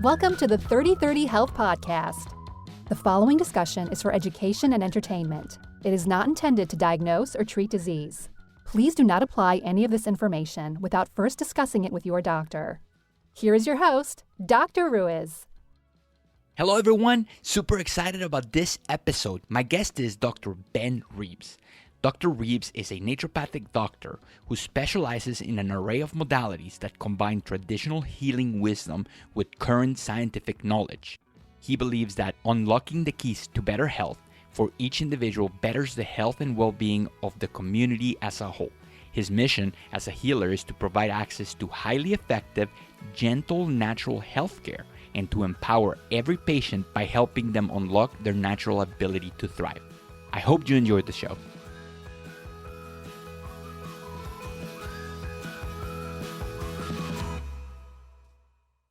Welcome to the 3030 Health Podcast. The following discussion is for education and entertainment. It is not intended to diagnose or treat disease. Please do not apply any of this information without first discussing it with your doctor. Here is your host, Dr. Ruiz. Hello everyone, super excited about this episode. My guest is Dr. Ben Reebs. Dr. Reebs is a naturopathic doctor who specializes in an array of modalities that combine traditional healing wisdom with current scientific knowledge. He believes that unlocking the keys to better health for each individual betters the health and well-being of the community as a whole. His mission as a healer is to provide access to highly effective, gentle, natural healthcare and to empower every patient by helping them unlock their natural ability to thrive. I hope you enjoyed the show.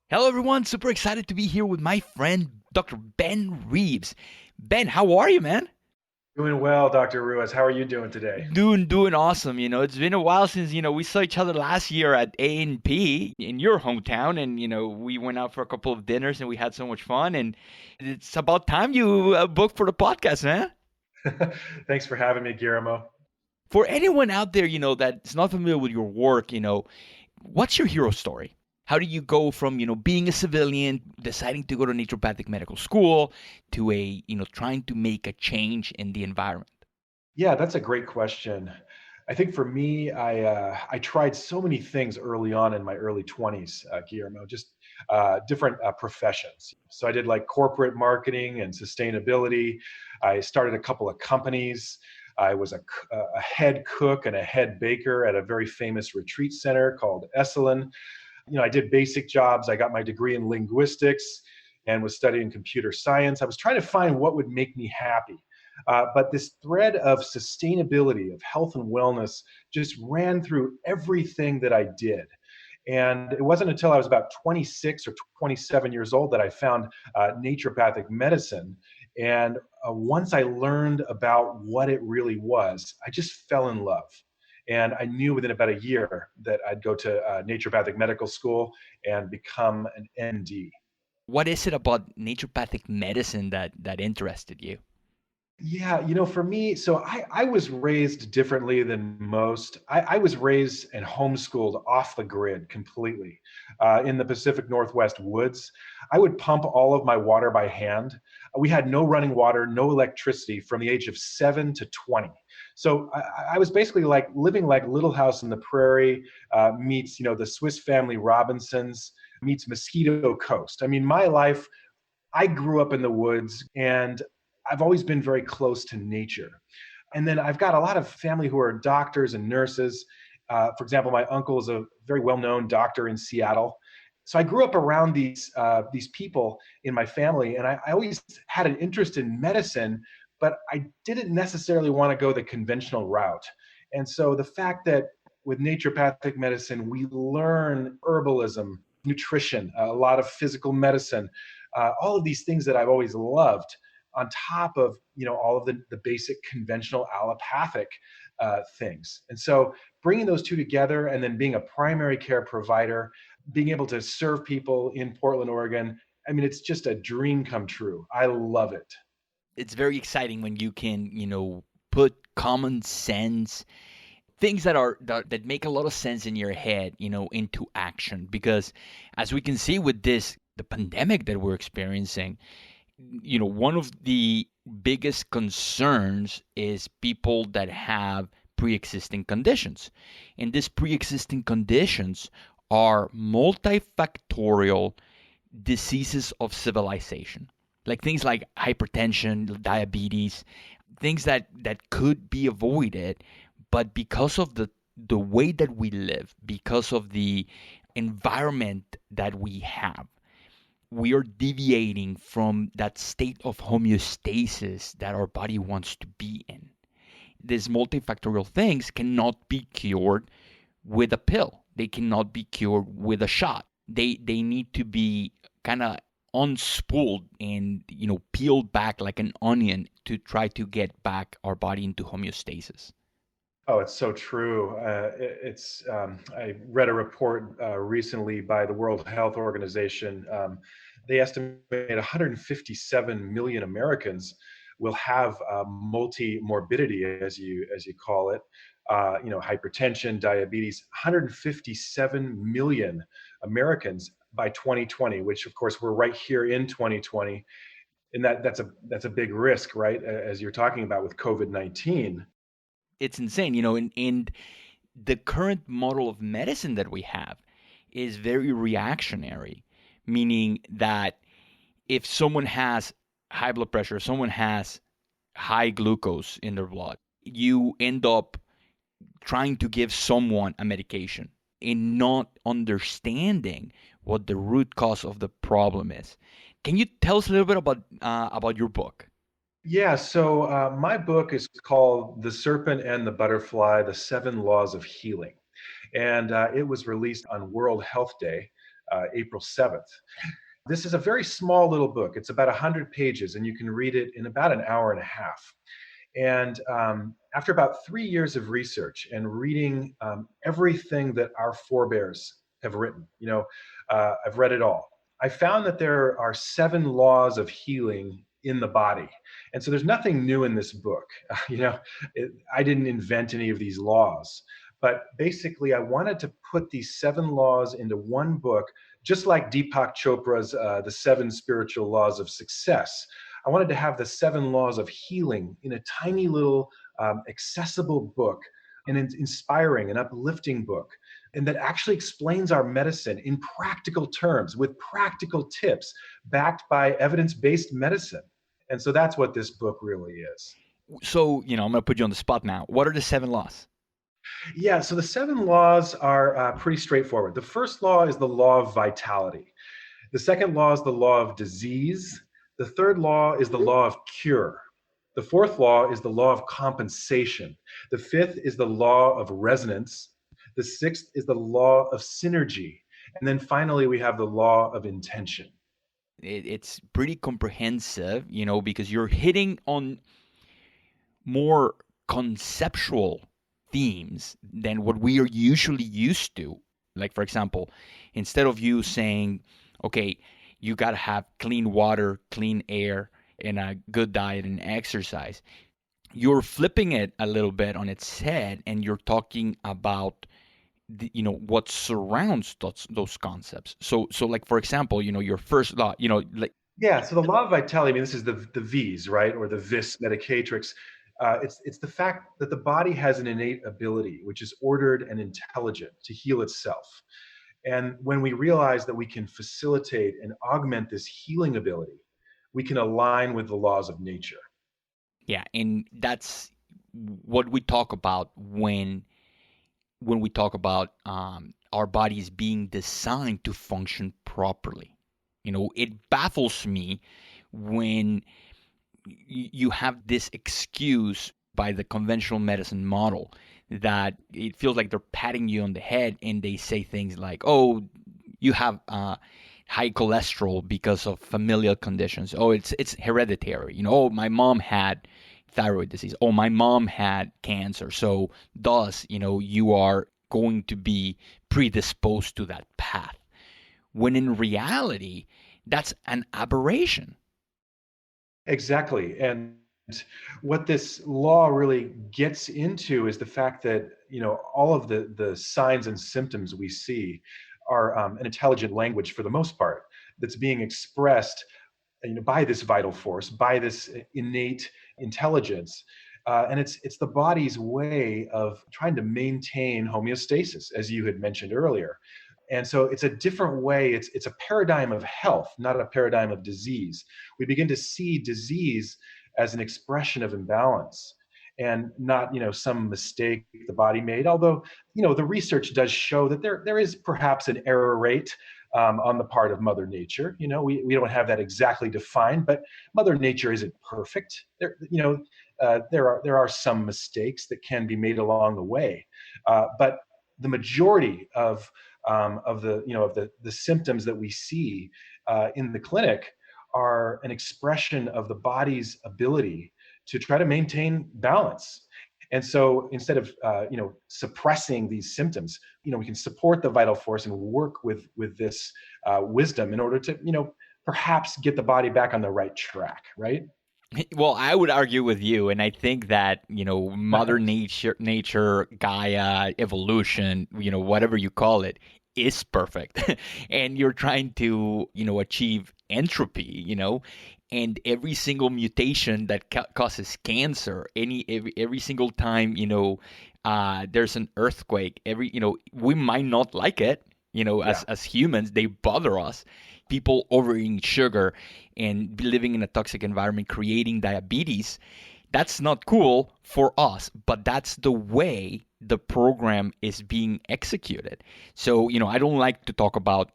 Hello everyone, super excited to be here with my friend Dr. Ben Reebs. Ben, how are you, man? Doing well, Dr. Ruiz. How are you doing today? Doing awesome. It's been a while since, we saw each other last year at A&P in your hometown, and, we went out for a couple of dinners and we had so much fun, and it's about time you booked for the podcast, man. Thanks for having me, Guillermo. For anyone out there, that's not familiar with your work, what's your hero story? How do you go from, being a civilian, deciding to go to naturopathic medical school to trying to make a change in the environment? Yeah, that's a great question. I think for me, I tried so many things early on in my early 20s, Guillermo, just different professions. So I did like corporate marketing and sustainability. I started a couple of companies. I was a head cook and a head baker at a very famous retreat center called S01E08. I did basic jobs. I got my degree in linguistics and was studying computer science. I was trying to find what would make me happy. But this thread of sustainability, of health and wellness, just ran through everything that I did. And it wasn't until I was about 26 or 27 years old that I found naturopathic medicine. And once I learned about what it really was, I just fell in love. And I knew within about a year that I'd go to naturopathic medical school and become an ND. What is it about naturopathic medicine that interested you? Yeah, for me, so I was raised differently than most. I was raised and homeschooled off the grid completely in the Pacific Northwest woods. I would pump all of my water by hand. We had no running water, no electricity from the age of 7 to 20. So I was basically like living like Little House on the Prairie meets, the Swiss Family Robinsons meets Mosquito Coast. I mean, my life, I grew up in the woods and I've always been very close to nature. And then I've got a lot of family who are doctors and nurses. For example, my uncle is a very well-known doctor in Seattle. So I grew up around these people in my family, and I always had an interest in medicine, but I didn't necessarily want to go the conventional route. And so the fact that with naturopathic medicine, we learn herbalism, nutrition, a lot of physical medicine, all of these things that I've always loved, on top of all of the basic conventional allopathic things. And so bringing those two together and then being a primary care provider, being able to serve people in Portland, Oregon, I mean, it's just a dream come true. I love it. It's very exciting when you can, put common sense, things that make a lot of sense in your head, into action. Because as we can see with the pandemic that we're experiencing, one of the biggest concerns is people that have pre-existing conditions. And these pre-existing conditions are multifactorial diseases of civilization. Like things like hypertension, diabetes, things that could be avoided, but because of the way that we live, because of the environment that we have, we are deviating from that state of homeostasis that our body wants to be in. These multifactorial things cannot be cured with a pill. They cannot be cured with a shot. They need to be kind of unspooled and peeled back like an onion to try to get back our body into homeostasis. Oh, it's so true. I read a report recently by the World Health Organization. They estimate 157 million Americans will have multi-morbidity, as you call it. Hypertension, diabetes. 157 million Americans by 2020, which of course we're right here in 2020, and that's a big risk, right? As you're talking about with COVID-19. It's insane, and the current model of medicine that we have is very reactionary, meaning that if someone has high blood pressure, if someone has high glucose in their blood, you end up trying to give someone a medication and not understanding what the root cause of the problem is. Can you tell us a little bit about your book? Yeah, so my book is called The Serpent and the Butterfly: The Seven Laws of Healing. And it was released on World Health Day, April 7th. This is a very small little book. It's about 100 pages, and you can read it in about an hour and a half. And after about 3 years of research and reading everything that our forebears have written, I've read it all. I found that there are seven laws of healing in the body. And so there's nothing new in this book. I didn't invent any of these laws. But basically, I wanted to put these seven laws into one book, just like Deepak Chopra's The Seven Spiritual Laws of Success. I wanted to have the seven laws of healing in a tiny little accessible book, an inspiring and uplifting book, and that actually explains our medicine in practical terms with practical tips backed by evidence-based medicine. And so that's what this book really is. So, I'm going to put you on the spot now. What are the seven laws? Yeah, so the seven laws are pretty straightforward. The first law is the law of vitality. The second law is the law of disease. The third law is the law of cure. The fourth law is the law of compensation. The fifth is the law of resonance. The sixth is the law of synergy. And then finally, we have the law of intention. It's pretty comprehensive, because you're hitting on more conceptual themes than what we are usually used to. Like, for example, instead of you saying, okay, you got to have clean water, clean air, and a good diet and exercise, you're flipping it a little bit on its head and you're talking about what surrounds those concepts. So like, for example, your first law, like. Yeah, so the law of vitality, I mean, this is the V's, right? Or the vis medicatrix. It's the fact that the body has an innate ability, which is ordered and intelligent, to heal itself. And when we realize that we can facilitate and augment this healing ability, we can align with the laws of nature. Yeah, and that's what we talk about when we talk about our bodies being designed to function properly. It baffles me when you have this excuse by the conventional medicine model that it feels like they're patting you on the head and they say things like, oh, you have high cholesterol because of familial conditions. Oh, it's hereditary. Oh, my mom had thyroid disease. Oh, my mom had cancer. So thus, you are going to be predisposed to that path. When in reality, that's an aberration. Exactly. And what this law really gets into is the fact that, all of the signs and symptoms we see are an intelligent language for the most part that's being expressed by this vital force, by this innate intelligence. And it's the body's way of trying to maintain homeostasis, as you had mentioned earlier. And so it's a different way. It's a paradigm of health, not a paradigm of disease. We begin to see disease as an expression of imbalance and not, some mistake the body made. Although, the research does show that there is perhaps an error rate on the part of Mother Nature. We don't have that exactly defined, but Mother Nature isn't perfect. There are some mistakes that can be made along the way, but the majority of the symptoms that we see in the clinic are an expression of the body's ability to try to maintain balance. And so instead of suppressing these symptoms, we can support the vital force and work with this wisdom in order to perhaps get the body back on the right track, right? Well, I would argue with you, and I think that, Mother Nature, Gaia, evolution, whatever you call it, is perfect. And you're trying to, achieve entropy, and every single mutation that causes cancer, every single time, there's an earthquake, we might not like it, as humans, they bother us. People overeating sugar and living in a toxic environment, creating diabetes, that's not cool for us, but that's the way the program is being executed. So, I don't like to talk about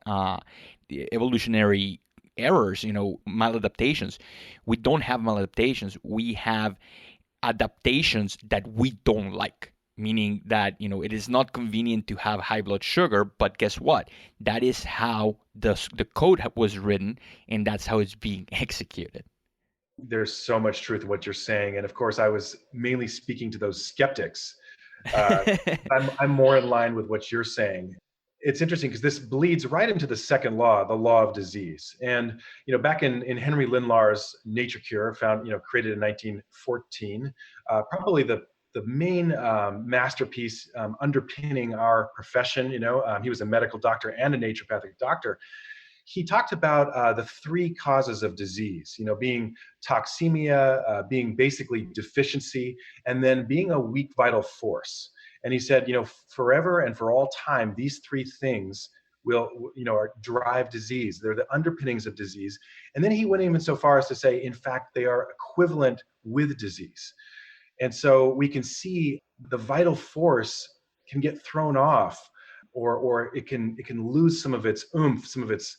the evolutionary errors, maladaptations. We don't have maladaptations. We have adaptations that we don't like, meaning that it is not convenient to have high blood sugar, but guess what, that is how the code was written, and that's how it's being executed. There's so much truth in what you're saying, and of course I was mainly speaking to those skeptics. I'm more in line with what you're saying. It's interesting because this bleeds right into the second law, the law of disease. And back in Henry Lindlar's Nature Cure, created in 1914, probably the main masterpiece underpinning our profession. He was a medical doctor and a naturopathic doctor. He talked about the three causes of disease, being toxemia, being basically deficiency, and then being a weak vital force. And he said, forever and for all time, these three things will, drive disease. They're the underpinnings of disease. And then he went even so far as to say, in fact, they are equivalent with disease. And so we can see the vital force can get thrown off, or it can lose some of its oomph, some of its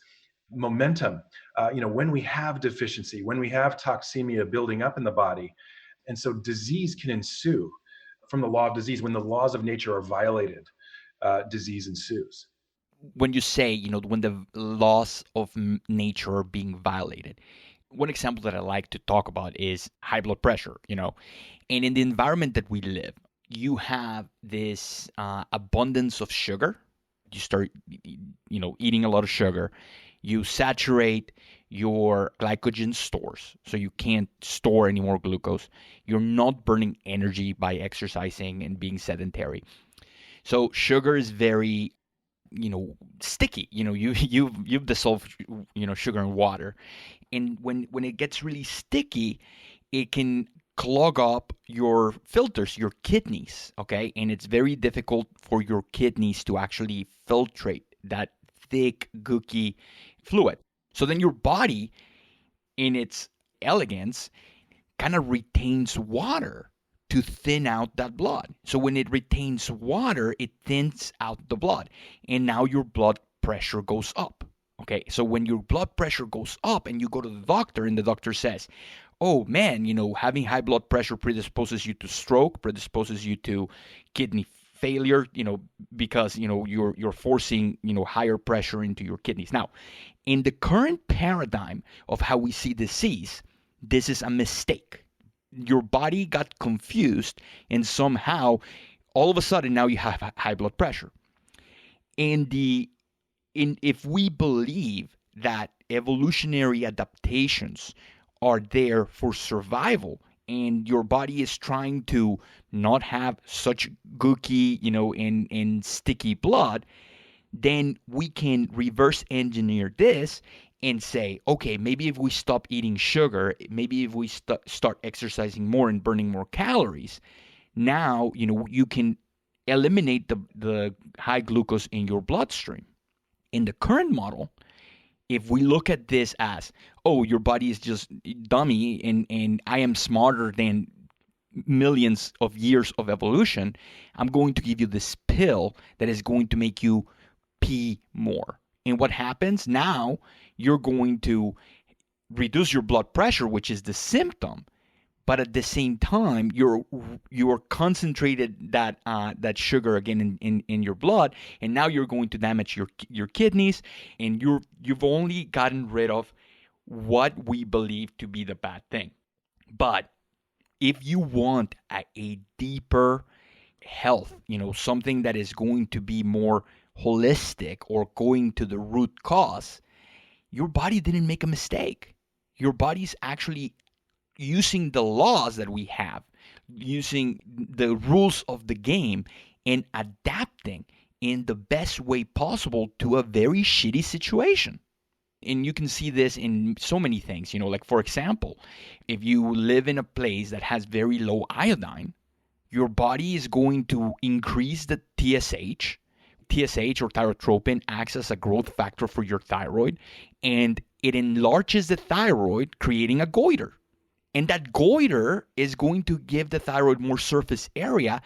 momentum, when we have deficiency, when we have toxemia building up in the body. And so disease can ensue from the law of disease. When the laws of nature are violated, disease ensues. When you say, when the laws of nature are being violated, one example that I like to talk about is high blood pressure, and in the environment that we live, you have this abundance of sugar. You start, eating a lot of sugar. You saturate your glycogen stores, so you can't store any more glucose. You're not burning energy by exercising and being sedentary. So sugar is very, sticky. You've dissolved, sugar in water, and when it gets really sticky, it can clog up your filters, your kidneys. Okay, and it's very difficult for your kidneys to actually filtrate that thick, gooky fluid. So then your body, in its elegance, kind of retains water to thin out that blood. So when it retains water, it thins out the blood. And now your blood pressure goes up. Okay, so when your blood pressure goes up and you go to the doctor and the doctor says, oh man, having high blood pressure predisposes you to stroke, predisposes you to kidney failure, because, you're forcing, higher pressure into your kidneys. Now, in the current paradigm of how we see disease, this is a mistake. Your body got confused, and somehow, all of a sudden, now you have high blood pressure. If we believe that evolutionary adaptations are there for survival, and your body is trying to not have such gooky, and sticky blood, then we can reverse engineer this and say, okay, maybe if we stop eating sugar, maybe if we start exercising more and burning more calories, now, you can eliminate the high glucose in your bloodstream. In the current model, if we look at this as, oh, your body is just dummy, and I am smarter than millions of years of evolution, I'm going to give you this pill that is going to make you pee more. And what happens now, you're going to reduce your blood pressure, which is the symptom, but at the same time, you're concentrated that sugar again in your blood, and now you're going to damage your kidneys, and you've only gotten rid of what we believe to be the bad thing. But if you want a deeper health, something that is going to be more holistic or going to the root cause, your body didn't make a mistake. Your body's actually using the laws that we have, using the rules of the game, and adapting in the best way possible to a very shitty situation. And you can see this in so many things, like for example, if you live in a place that has very low iodine, your body is going to increase the TSH. TSH or thyrotropin acts as a growth factor for your thyroid, and it enlarges the thyroid, creating a goiter. And that goiter is going to give the thyroid more surface area,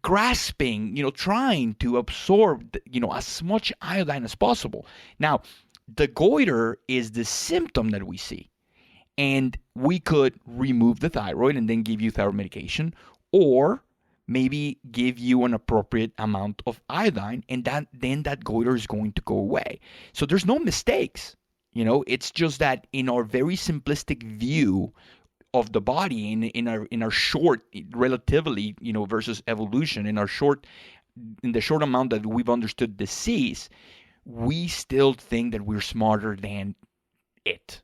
grasping, trying to absorb, as much iodine as possible. Now, the goiter is the symptom that we see. And we could remove the thyroid and then give you thyroid medication, or maybe give you an appropriate amount of iodine, and then that goiter is going to go away. So there's no mistakes. It's just that in our very simplistic view of the body, in our short, relatively, versus evolution, in the short amount that we've understood disease, we still think that we're smarter than it.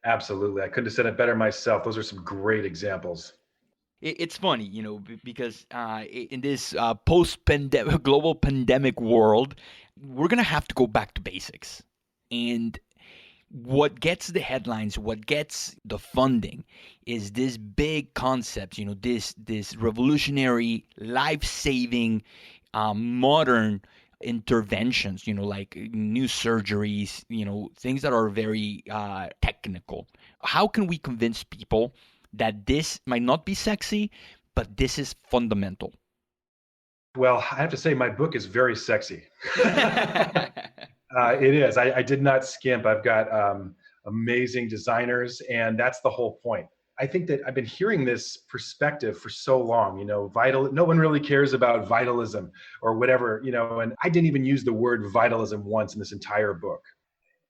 Absolutely. I couldn't have said it better myself. Those are some great examples. It's funny, because in this post-pandemic, global pandemic world, we're going to have to go back to basics. And what gets the headlines, what gets the funding is this big concept, this revolutionary, life-saving, modern interventions, like new surgeries, things that are very technical. How can we convince people that this might not be sexy, but this is fundamental? Well, I have to say my book is very sexy. It is. I did not skimp. I've got amazing designers, and that's the whole point. I think that I've been hearing this perspective for so long, no one really cares about vitalism or whatever, and I didn't even use the word vitalism once in this entire book,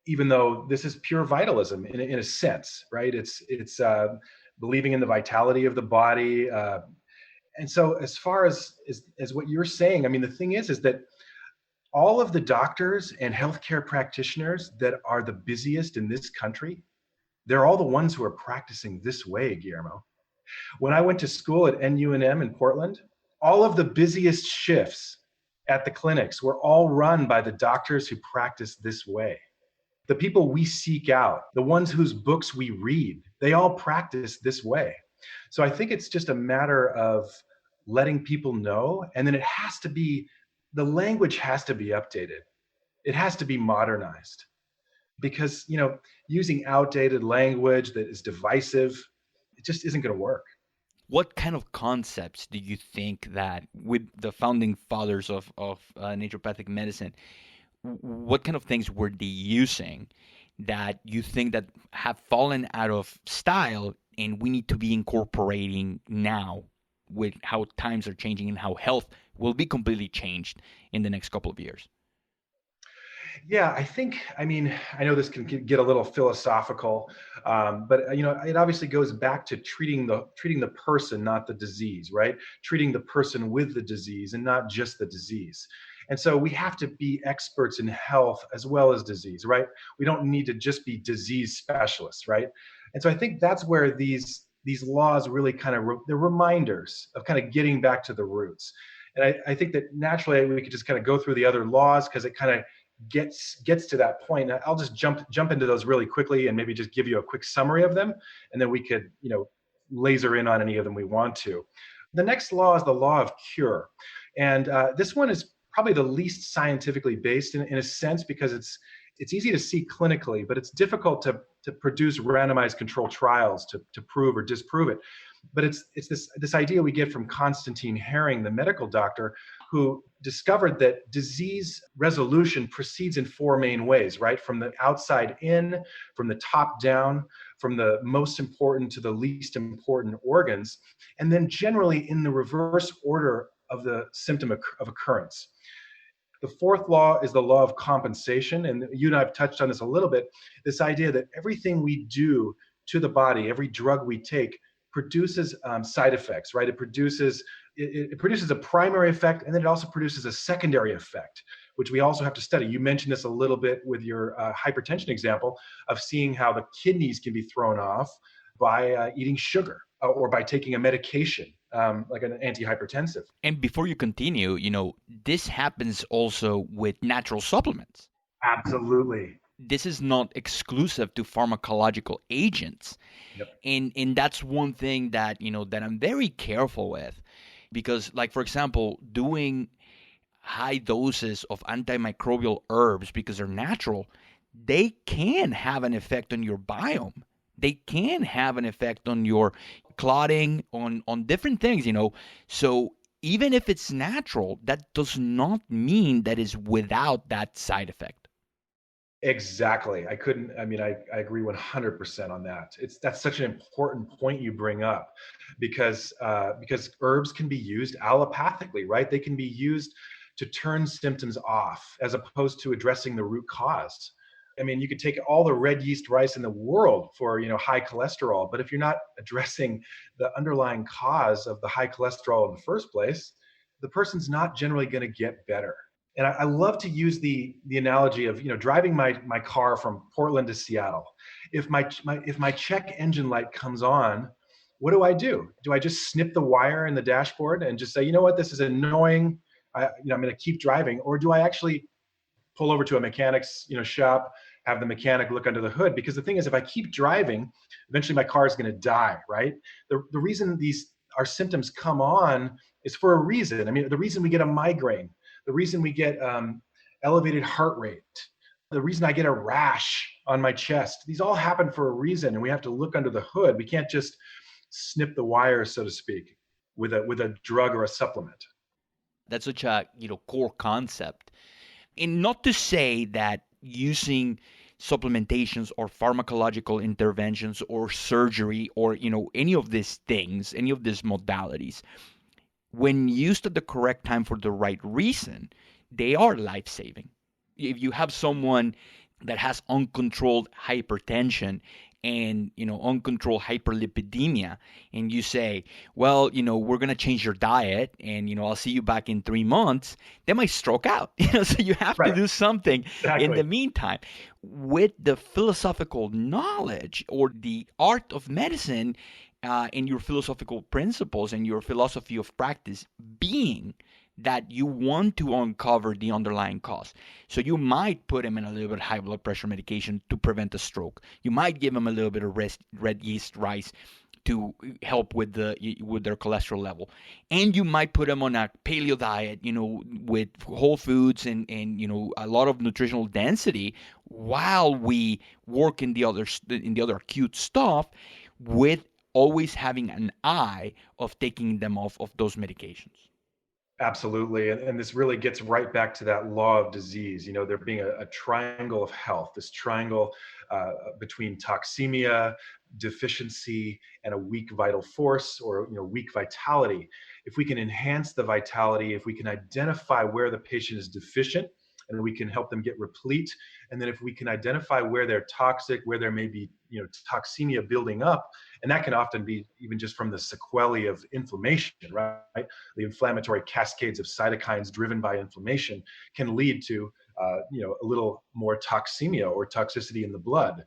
even though this is pure vitalism in a sense, right? It's believing in the vitality of the body. And so as far as what you're saying, I mean, the thing is that all of the doctors and healthcare practitioners that are the busiest in this country, they're all the ones who are practicing this way, Guillermo. When I went to school at NUNM in Portland, all of the busiest shifts at the clinics were all run by the doctors who practice this way. The people we seek out, the ones whose books we read, they all practice this way. So I think it's just a matter of letting people know, and then the language has to be updated. It has to be modernized. Because using outdated language that is divisive, it just isn't going to work. What kind of concepts do you think that with the founding fathers of naturopathic medicine, what kind of things were they using that you think that have fallen out of style and we need to be incorporating now with how times are changing and how health will be completely changed in the next couple of years? Yeah, I know this can get a little philosophical, but it obviously goes back to treating the person, not the disease, right? Treating the person with the disease and not just the disease. And so we have to be experts in health as well as disease, right? We don't need to just be disease specialists, right? And so I think that's where these laws really they're reminders of kind of getting back to the roots. And I think that naturally we could just kind of go through the other laws because it kind of gets to that point. I'll just jump into those really quickly and maybe just give you a quick summary of them, and then we could laser in on any of them we want to. The next law is the law of cure, and this one is probably the least scientifically based in a sense because it's easy to see clinically, but it's difficult to produce randomized controlled trials to prove or disprove it. But it's this idea we get from Constantine Herring, the medical doctor, who discovered that disease resolution proceeds in four main ways, right? From the outside in, from the top down, from the most important to the least important organs, and then generally in the reverse order of the symptom of occurrence. The fourth law is the law of compensation, and you and I have touched on this a little bit, this idea that everything we do to the body, every drug we take, produces side effects, right? It produces a primary effect, and then it also produces a secondary effect, which we also have to study. You mentioned this a little bit with your hypertension example of seeing how the kidneys can be thrown off by eating sugar or by taking a medication like an antihypertensive. And before you continue, this happens also with natural supplements. Absolutely. This is not exclusive to pharmacological agents. Yep. And that's one thing that, that I'm very careful with, because, like, for example, doing high doses of antimicrobial herbs, because they're natural, they can have an effect on your biome. They can have an effect on your clotting, on different things, So even if it's natural, that does not mean that it's without that side effect. Exactly. I agree 100% on that. That's such an important point you bring up because herbs can be used allopathically, right? They can be used to turn symptoms off as opposed to addressing the root cause. I mean, you could take all the red yeast rice in the world for, high cholesterol, but if you're not addressing the underlying cause of the high cholesterol in the first place, the person's not generally going to get better. And I love to use the analogy of driving my car from Portland to Seattle. If my check engine light comes on, what do? Do I just snip the wire in the dashboard and just say, you know what, this is annoying, I'm going to keep driving? Or do I actually pull over to a mechanic's shop, have the mechanic look under the hood? Because the thing is, if I keep driving, eventually my car is going to die, right? The reason our symptoms come on is for a reason. I mean, the reason we get a migraine, the reason we get elevated heart rate, the reason I get a rash on my chest, these all happen for a reason, and we have to look under the hood. We can't just snip the wire, so to speak, with a drug or a supplement. That's such a core concept. And not to say that using supplementations or pharmacological interventions or surgery or any of these things, any of these modalities, when used at the correct time for the right reason, they are life-saving. If you have someone that has uncontrolled hypertension and uncontrolled hyperlipidemia, and you say, well, we're going to change your diet, and I'll see you back in 3 months, they might stroke out. So you have to do something in the meantime. With the philosophical knowledge or the art of medicine, and your philosophical principles and your philosophy of practice being that you want to uncover the underlying cause. So you might put him in a little bit of high blood pressure medication to prevent a stroke. You might give him a little bit of red yeast rice to help with their cholesterol level. And you might put them on a paleo diet, with whole foods and a lot of nutritional density while we work in the other acute stuff, with always having an eye of taking them off of those medications. Absolutely. And this really gets right back to that law of disease, there being a triangle of health, this triangle between toxemia, deficiency, and a weak vital force or weak vitality. If we can enhance the vitality, if we can identify where the patient is deficient, and we can help them get replete. And then if we can identify where they're toxic, where there may be toxemia building up, and that can often be even just from the sequelae of inflammation, right? The inflammatory cascades of cytokines driven by inflammation can lead to a little more toxemia or toxicity in the blood.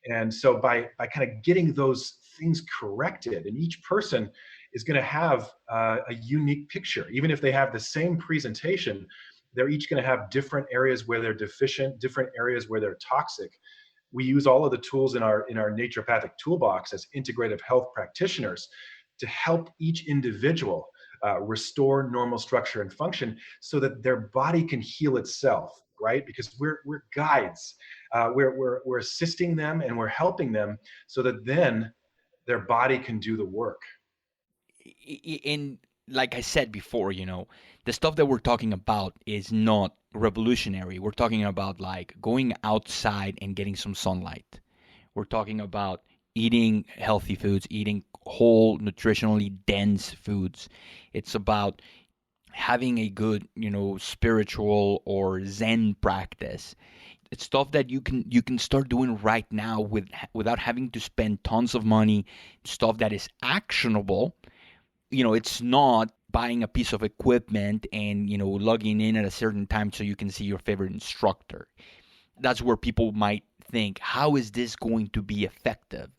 And so by kind of getting those things corrected, and each person is going to have a unique picture, even if they have the same presentation, they're each going to have different areas where they're deficient, different areas where they're toxic. We use all of the tools in our naturopathic toolbox as integrative health practitioners to help each individual restore normal structure and function so that their body can heal itself, right? Because we're guides. We're assisting them and we're helping them so that then their body can do the work. In like I said before, the stuff that we're talking about is not revolutionary. We're talking about like going outside and getting some sunlight. We're talking about eating healthy foods, eating whole, nutritionally dense foods. It's about having a good, spiritual or Zen practice. It's stuff that you can start doing right now without having to spend tons of money, stuff that is actionable. It's not buying a piece of equipment and, logging in at a certain time so you can see your favorite instructor. That's where people might think, how is this going to be effective?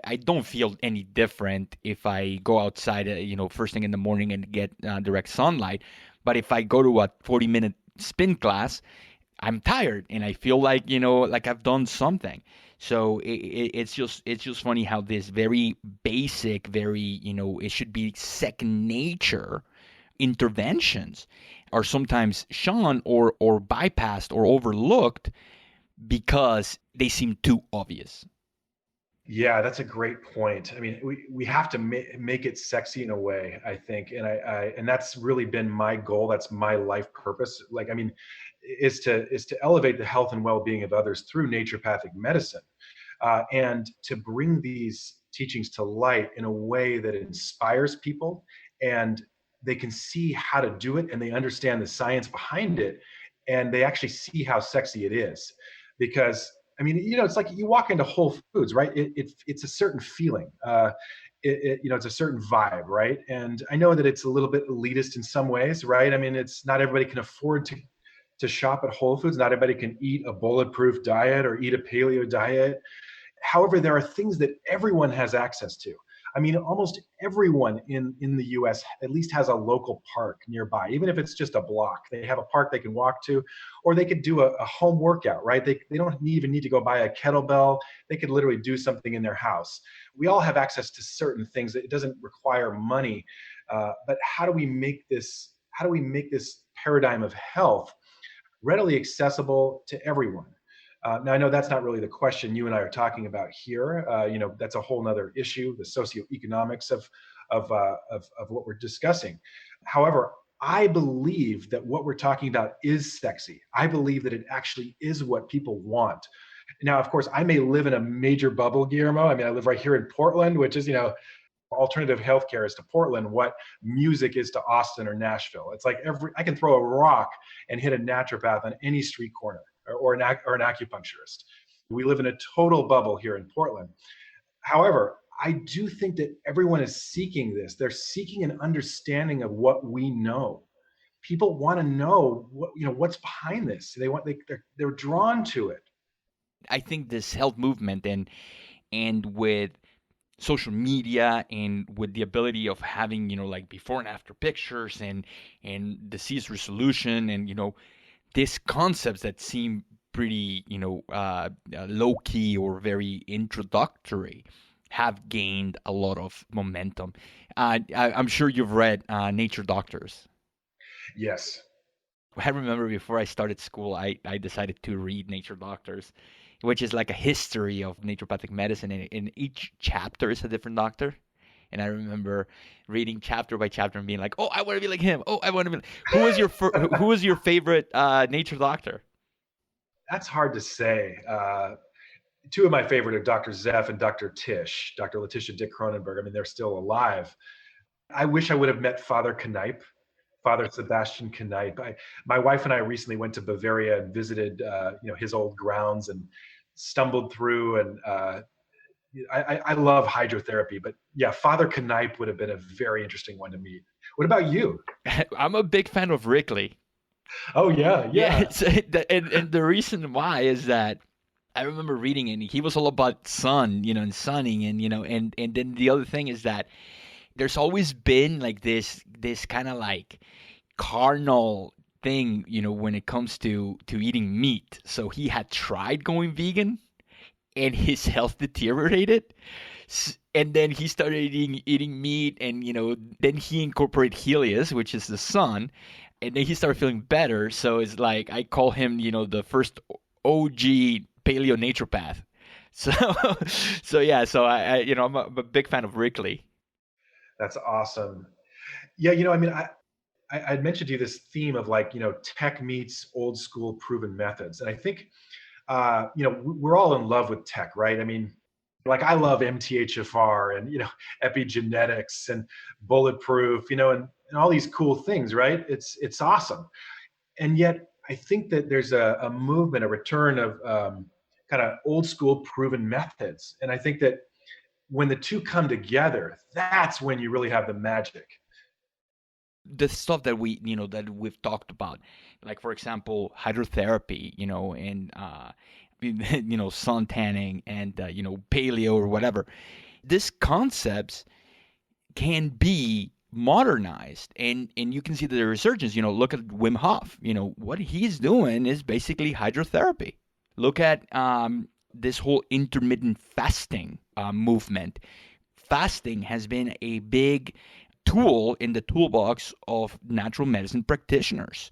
I don't feel any different if I go outside, first thing in the morning and get direct sunlight. But if I go to a 40-minute spin class, I'm tired and I feel like, like I've done something. So it's just funny how this very basic, very, it should be second nature interventions are sometimes shunned or bypassed or overlooked because they seem too obvious. Yeah, that's a great point. I mean, we have to make it sexy in a way, I think, and and that's really been my goal. That's my life purpose. Like, I mean, is to elevate the health and well-being of others through naturopathic medicine, and to bring these teachings to light in a way that inspires people, and they can see how to do it, and they understand the science behind it, and they actually see how sexy it is. Because I mean, it's like you walk into Whole Foods, right? It's a certain feeling. It's a certain vibe, right? And I know that it's a little bit elitist in some ways, right? I mean, it's not everybody can afford to shop at Whole Foods. Not everybody can eat a bulletproof diet or eat a paleo diet. However, there are things that everyone has access to. I mean, almost everyone in the US at least has a local park nearby, even if it's just a block. They have a park they can walk to, or they could do a home workout, right? They don't even need to go buy a kettlebell. They could literally do something in their house. We all have access to certain things. It doesn't require money. But how do we make this paradigm of health readily accessible to everyone? Now, I know that's not really the question you and I are talking about here. That's a whole nother issue, the socioeconomics of what we're discussing. However, I believe that what we're talking about is sexy. I believe that it actually is what people want. Now, of course, I may live in a major bubble, Guillermo. I mean, I live right here in Portland, which is, alternative healthcare is to Portland what music is to Austin or Nashville. It's like I can throw a rock and hit a naturopath on any street corner, or an acupuncturist. We live in a total bubble here in Portland. However, I do think that everyone is seeking this. They're seeking an understanding of what we know. People want to know what's behind this. They're drawn to it. I think this health movement and with social media and with the ability of having, like before and after pictures and disease resolution and, these concepts that seem pretty, low key or very introductory have gained a lot of momentum. I'm sure you've read Nature Doctors. Yes. I remember before I started school, I decided to read Nature Doctors, which is like a history of naturopathic medicine, and in each chapter is a different doctor. And I remember reading chapter by chapter and being like, "Oh, I want to be like him. Oh, I want to be." Who was your favorite nature doctor? That's hard to say. Two of my favorite are Dr. Zeff and Dr. Tish, Dr. Letitia Dick Cronenberg. I mean, they're still alive. I wish I would have met Father Knipe, Father Sebastian Knipe. My wife and I recently went to Bavaria and visited, his old grounds and stumbled through. And I love hydrotherapy, but yeah, Father Knipe would have been a very interesting one to meet. What about you? I'm a big fan of Wrigley. Oh yeah, Yeah, yeah. and the reason why is that I remember reading it, and he was all about sun, and sunning, and and then the other thing is that there's always been like this kind of like carnal thing, when it comes to eating meat. So he had tried going vegan, and his health deteriorated. And then he started eating meat, and then he incorporated Helios, which is the sun, and then he started feeling better. So it's like I call him, the first OG paleo naturopath. So, so yeah, so I'm a big fan of Wrigley. That's awesome. Yeah, I mean, I'd mentioned to you this theme of like, tech meets old school proven methods. And I think, we're all in love with tech, right? I mean, like I love MTHFR and, epigenetics and bulletproof, and and all these cool things, right? It's awesome. And yet I think that there's a movement, a return of kind of old school proven methods. And I think that when the two come together, that's when you really have the magic. The stuff that that we've talked about, like for example, hydrotherapy, and sun tanning and paleo or whatever. These concepts can be modernized, and you can see the resurgence. Look at Wim Hof. What he's doing is basically hydrotherapy. Look at this whole intermittent fasting movement. Fasting has been a big tool in the toolbox of natural medicine practitioners.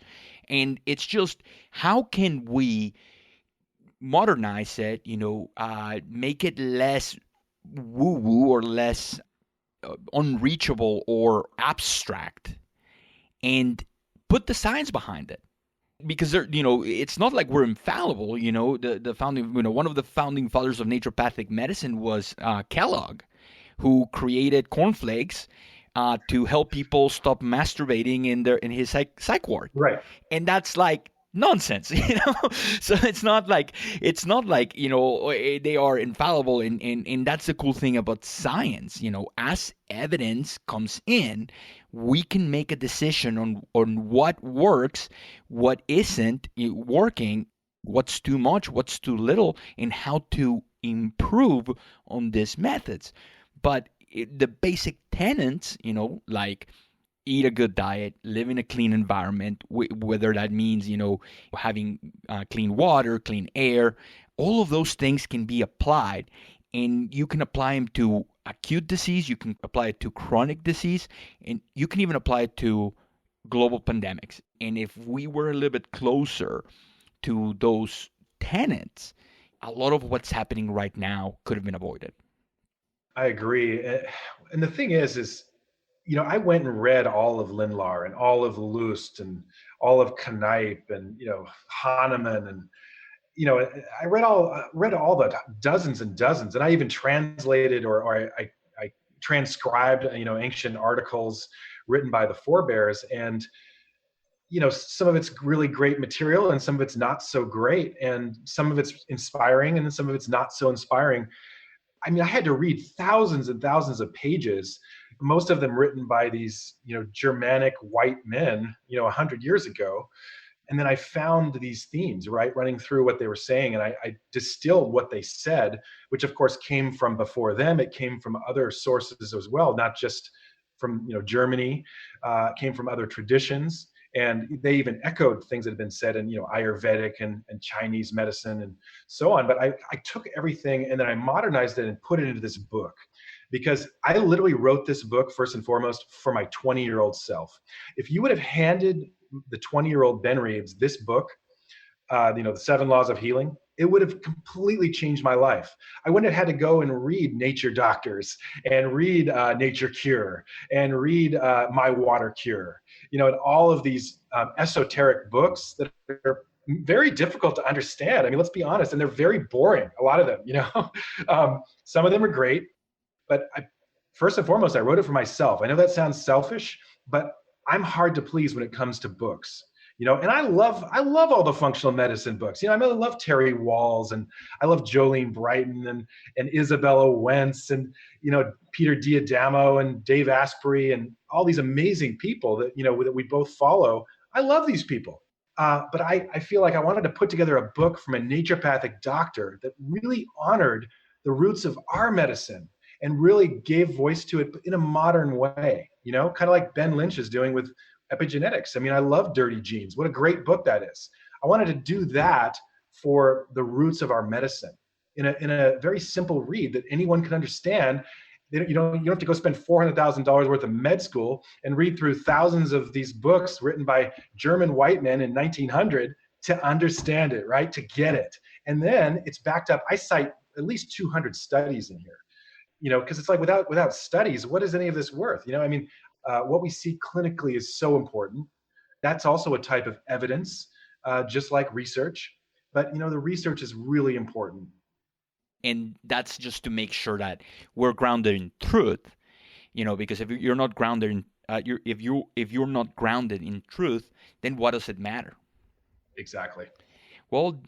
And it's just, how can we modernize it, make it less woo-woo or less unreachable or abstract, and put the science behind it? Because it's not like we're infallible. The founding, one of the founding fathers of naturopathic medicine was Kellogg, who created cornflakes to help people stop masturbating in his psych ward. Right. And that's like nonsense, So it's not like they are infallible, and that's the cool thing about science. As evidence comes in, we can make a decision on what works, what isn't working, what's too much, what's too little, and how to improve on these methods. But the basic tenets, like eat a good diet, live in a clean environment, whether that means, having clean water, clean air, all of those things can be applied. And you can apply them to acute disease, you can apply it to chronic disease, and you can even apply it to global pandemics. And if we were a little bit closer to those tenets, a lot of what's happening right now could have been avoided. I agree. And the thing is, I went and read all of Lindlar and all of Lust and all of Knipe and, Hahnemann, and, I read all the dozens and dozens, and I even translated or I transcribed, ancient articles written by the forebears. And, some of it's really great material and some of it's not so great, and some of it's inspiring and some of it's not so inspiring. I mean, I had to read thousands and thousands of pages, most of them written by these, Germanic white men, 100 years ago. And then I found these themes, right, running through what they were saying. And I distilled what they said, which of course came from before them. It came from other sources as well, not just from, Germany, came from other traditions. And they even echoed things that had been said in, Ayurvedic and Chinese medicine and so on. But I took everything and then I modernized it and put it into this book, because I literally wrote this book first and foremost for my 20-year-old self. If you would have handed the 20-year-old Ben Reebs this book, the 7 Laws of Healing, it would have completely changed my life. I wouldn't have had to go and read Nature Doctors and read Nature Cure and read My Water Cure, and all of these esoteric books that are very difficult to understand. I mean, let's be honest, and they're very boring, a lot of them, some of them are great, but first and foremost, I wrote it for myself. I know that sounds selfish, but I'm hard to please when it comes to books. And I love all the functional medicine books. I love Terry Walls, and I love Jolene Brighton and Isabella Wentz, and, Peter Diadamo and Dave Asprey and all these amazing people that, that we both follow. I love these people. But I feel like I wanted to put together a book from a naturopathic doctor that really honored the roots of our medicine and really gave voice to it in a modern way, kind of like Ben Lynch is doing with epigenetics. I mean, I love Dirty Genes. What a great book that is. I wanted to do that for the roots of our medicine in a very simple read that anyone can understand. You don't have to go spend $400,000 worth of med school and read through thousands of these books written by German white men in 1900 to understand it, right? To get it. And then it's backed up. I cite at least 200 studies in here, because it's like without studies, what is any of this worth? What we see clinically is so important. That's also a type of evidence, just like research. But, the research is really important. And that's just to make sure that we're grounded in truth, because if you're not grounded if you're not grounded in truth, then what does it matter? Exactly. Well,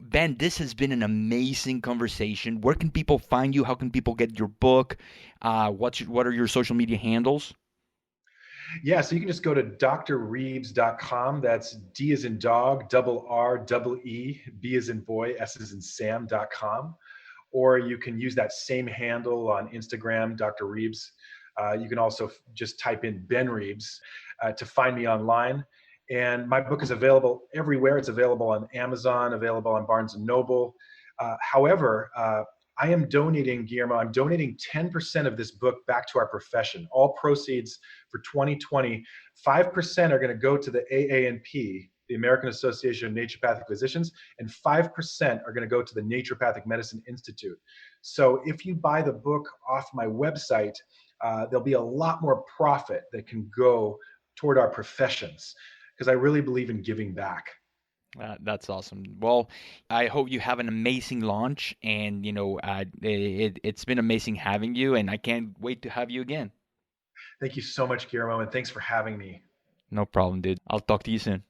Ben, this has been an amazing conversation. Where can people find you? How can people get your book? What are your social media handles? Yeah, so you can just go to drreebs.com. That's D as in dog, double R, double E, B as in boy, S as in Sam.com. Or you can use that same handle on Instagram, Dr. Reebs. You can also just type in Ben Reebs to find me online. And my book is available everywhere. It's available on Amazon, available on Barnes and Noble. However, I am donating, Guillermo, I'm donating 10% of this book back to our profession. All proceeds for 2020, 5% are going to go to the AANP, the American Association of Naturopathic Physicians, and 5% are going to go to the Naturopathic Medicine Institute. So if you buy the book off my website, there'll be a lot more profit that can go toward our professions, because I really believe in giving back. That's awesome. Well, I hope you have an amazing launch, and it's been amazing having you, and I can't wait to have you again. Thank you so much, Guillermo, and thanks for having me. No problem, dude. I'll talk to you soon.